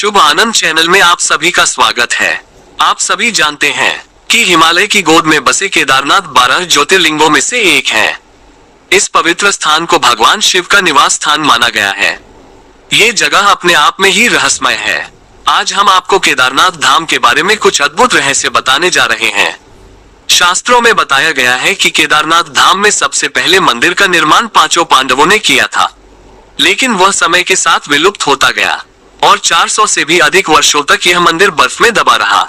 शुभ आनंद channel में आप सभी का स्वागत है। आप सभी जानते हैं कि हिमालय की गोद में बसे केदारनाथ 12 ज्योतिर्लिंगों में से एक है। इस पवित्र स्थान को भगवान शिव का निवास स्थान माना गया है। ये जगह अपने आप में ही रहस्यमय है। आज हम आपको केदारनाथ धाम के बारे में कुछ अद्भुत रहस्य बताने जा रहे हैं। शास्त्रों में बताया गया है कि केदारनाथ धाम में सबसे पहले मंदिर का निर्माण 5 पांडवों ने किया था, लेकिन वह समय के साथ विलुप्त होता गया और 400 से भी अधिक वर्षों तक यह मंदिर बर्फ में दबा रहा।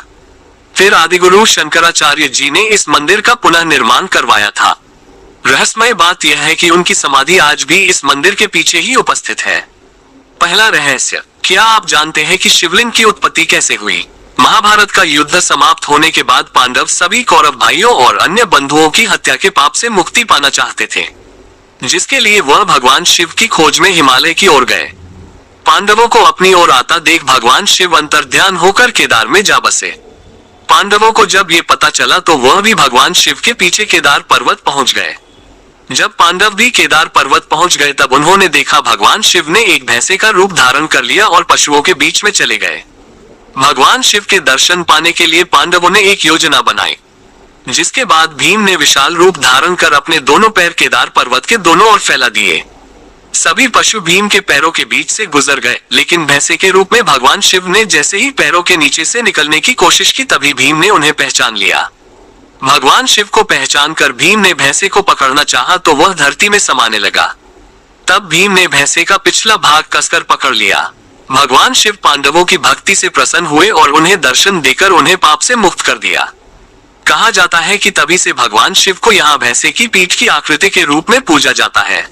फिर आदिगुरु शंकराचार्य जी ने इस मंदिर का पुनः निर्माण करवाया था। रहस्यमय बात यह है कि उनकी समाधि आज भी इस मंदिर के पीछे ही उपस्थित है। पहला रहस्य, क्या आप जानते हैं कि शिवलिंग की उत्पत्ति कैसे हुई? महाभारत का युद्ध समाप्त होने के बाद पांडव सभी कौरव भाइयों और अन्य बंधुओं की हत्या के पाप से मुक्ति पाना चाहते थे, जिसके लिए वह भगवान शिव की खोज में हिमालय की ओर गए। पांडवों को अपनी ओर आता देख भगवान शिव अंतर्ध्यान होकर केदार में जा बसे। पांडवों को जब ये पता चला तो वह भी भगवान शिव के पीछे केदार पर्वत पहुंच गए। जब पांडव भी केदार पर्वत पहुंच गए तब उन्होंने देखा भगवान शिव ने एक भैंसे का रूप धारण कर लिया और पशुओं के बीच में चले गए। भगवान शिव के दर्शन पाने के लिए पांडवों ने एक योजना बनाई, जिसके बाद भीम ने विशाल रूप धारण कर अपने दोनों पैर केदार पर्वत के दोनों ओर फैला दिए। सभी पशु भीम के पैरों के बीच से गुजर गए, लेकिन भैंसे के रूप में भगवान शिव ने जैसे ही पैरों के नीचे से निकलने की कोशिश की तभी भीम ने उन्हें पहचान लिया। भगवान शिव को पहचान कर भीम ने भैंसे को पकड़ना चाहा तो वह धरती में समाने लगा। तब भीम ने भैंसे का पिछला भाग कसकर पकड़ लिया। भगवान शिव पांडवों की भक्ति से प्रसन्न हुए और उन्हें दर्शन देकर उन्हें पाप से मुक्त कर दिया। कहा जाता है कि तभी से भगवान शिव को यहाँ भैंसे की पीठ की आकृति के रूप में पूजा जाता है।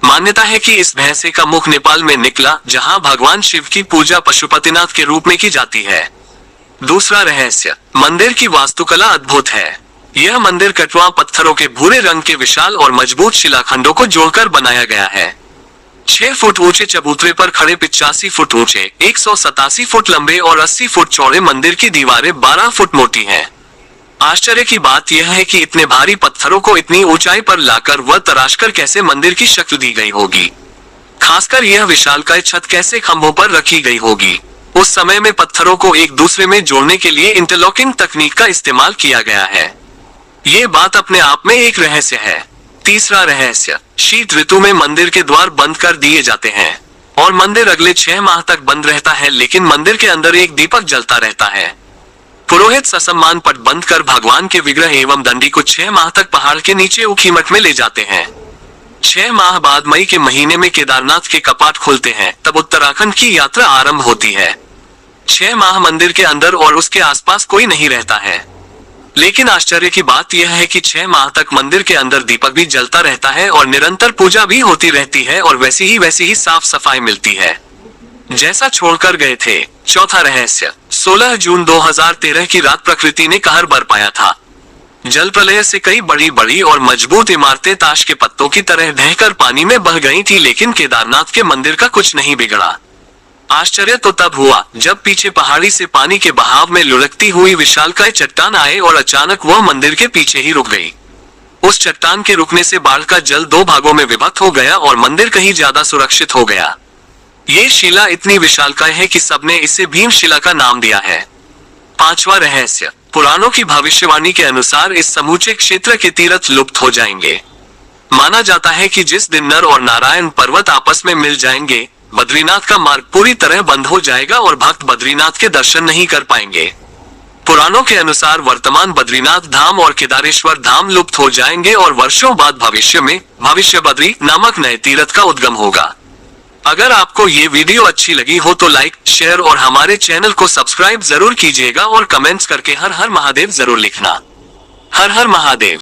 मान्यता है कि इस भैंसे का मुख नेपाल में निकला, जहां भगवान शिव की पूजा पशुपतिनाथ के रूप में की जाती है। दूसरा रहस्य, मंदिर की वास्तुकला अद्भुत है। यह मंदिर कटवा पत्थरों के भूरे रंग के विशाल और मजबूत शिलाखंडों को जोड़कर बनाया गया है। 6 फुट ऊंचे चबूतरे पर खड़े 85 फुट ऊंचे, 187 फुट लंबे और 80 फुट चौड़े मंदिर की दीवारें 12 फुट मोटी हैं। आश्चर्य की बात यह है कि इतने भारी पत्थरों को इतनी ऊंचाई पर लाकर व तराशकर कैसे मंदिर की शक्ल दी गई होगी। खासकर यह विशालकाय छत कैसे खंभों पर रखी गई होगी। उस समय में पत्थरों को एक दूसरे में जोड़ने के लिए इंटरलॉकिंग तकनीक का इस्तेमाल किया गया है। ये बात अपने आप में एक रहस्य है। तीसरा रहस्य, शीत ऋतु में मंदिर के द्वार बंद कर दिए जाते हैं और मंदिर अगले 6 माह तक बंद रहता है, लेकिन मंदिर के अंदर एक दीपक जलता रहता है। पुरोहित ससम्मान पट बंद कर भगवान के विग्रह एवं दंडी को 6 माह तक पहाड़ के नीचे ऊखीमठ में ले जाते हैं। 6 माह बाद मई के महीने में केदारनाथ के कपाट खुलते हैं, तब उत्तराखंड की यात्रा आरंभ होती है। 6 माह मंदिर के अंदर और उसके आसपास कोई नहीं रहता है, लेकिन आश्चर्य की बात यह है कि 6 माह तक मंदिर के अंदर दीपक भी जलता रहता है और निरंतर पूजा भी होती रहती है और वैसी ही साफ सफाई मिलती है जैसा छोड़कर गए थे। चौथा रहस्य, 16 जून 2013 की रात प्रकृति ने कहर बरपाया था। जल प्रलय से कई बड़ी बड़ी और मजबूत इमारतें ताश के पत्तों की तरह ढहकर पानी में बह गई थी, लेकिन केदारनाथ के मंदिर का कुछ नहीं बिगड़ा। आश्चर्य तो तब हुआ जब पीछे पहाड़ी से पानी के बहाव में लुढ़कती हुई विशालकाय चट्टान आए और अचानक वह मंदिर के पीछे ही रुक गई। उस चट्टान के रुकने से बाढ़ का जल 2 भागों में विभक्त हो गया और मंदिर कहीं ज्यादा सुरक्षित हो गया। ये शिला इतनी विशालकाय है कि सबने इसे भीम शिला का नाम दिया है। पांचवा रहस्य, पुराणों की भविष्यवाणी के अनुसार इस समूचे क्षेत्र के तीर्थ लुप्त हो जाएंगे। माना जाता है कि जिस दिन नर और नारायण पर्वत आपस में मिल जाएंगे, बद्रीनाथ का मार्ग पूरी तरह बंद हो जाएगा और भक्त बद्रीनाथ के दर्शन नहीं कर पाएंगे। पुराणों के अनुसार वर्तमान बद्रीनाथ धाम और केदारेश्वर धाम लुप्त हो जाएंगे और वर्षों बाद भविष्य में भविष्य बद्री नामक नए तीर्थ का उद्गम होगा। अगर आपको ये वीडियो अच्छी लगी हो तो लाइक, शेयर और हमारे चैनल को सब्सक्राइब जरूर कीजिएगा और कमेंट्स करके हर हर महादेव जरूर लिखना। हर हर महादेव।